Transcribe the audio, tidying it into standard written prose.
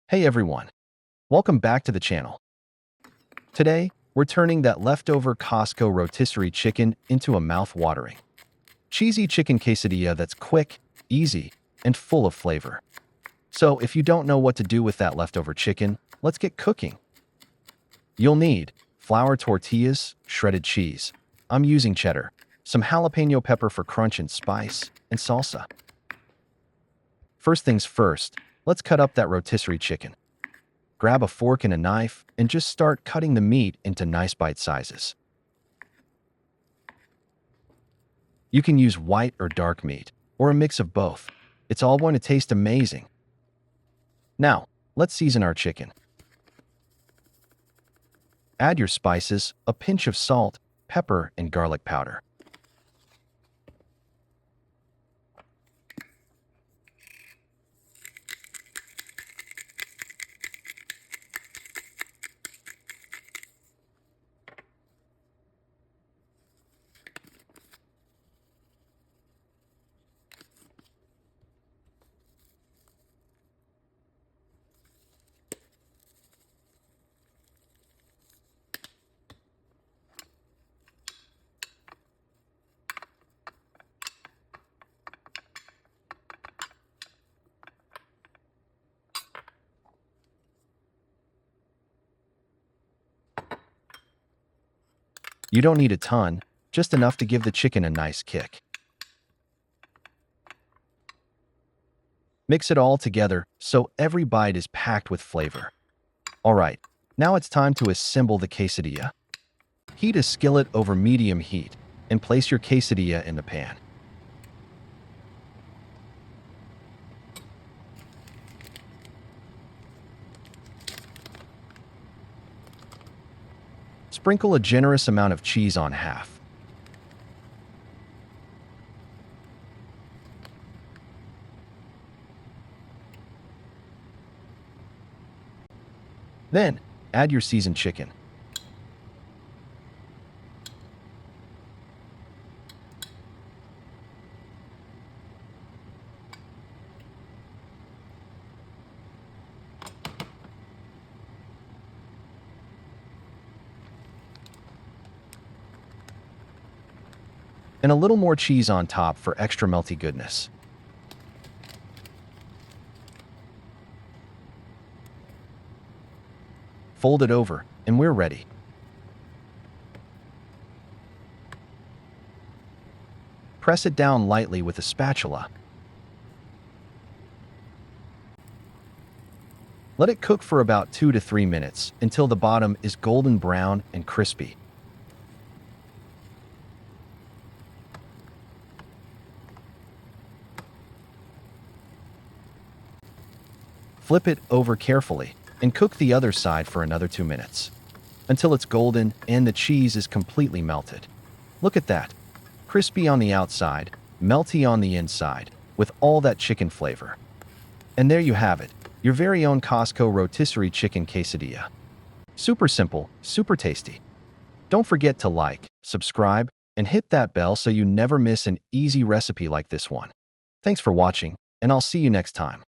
Hey everyone, welcome back to the channel. Today, we're turning that leftover Costco rotisserie chicken into a mouth-watering, cheesy chicken quesadilla that's quick, easy, and full of flavor. So if you don't know what to do with that leftover chicken, let's get cooking. You'll need flour tortillas, shredded cheese. I'm using cheddar, some jalapeno pepper for crunch and spice, and salsa. First things first, let's cut up that rotisserie chicken. Grab a fork and a knife and just start cutting the meat into nice bite sizes. You can use white or dark meat, or a mix of both. It's all going to taste amazing. Now, let's season our chicken. Add your spices, a pinch of salt, pepper, and garlic powder. You don't need a ton, just enough to give the chicken a nice kick. Mix it all together so every bite is packed with flavor. Alright, now it's time to assemble the quesadilla. Heat a skillet over medium heat and place your quesadilla in the pan. Sprinkle a generous amount of cheese on half. Then, add your seasoned chicken. And a little more cheese on top for extra melty goodness. Fold it over, and we're ready. Press it down lightly with a spatula. Let it cook for about 2 to 3 minutes until the bottom is golden brown and crispy. Flip it over carefully and cook the other side for another 2 minutes until it's golden and the cheese is completely melted. Look at that. Crispy on the outside, melty on the inside, with all that chicken flavor. And there you have it, your very own Costco rotisserie chicken quesadilla. Super simple, super tasty. Don't forget to like, subscribe, and hit that bell so you never miss an easy recipe like this one. Thanks for watching, and I'll see you next time.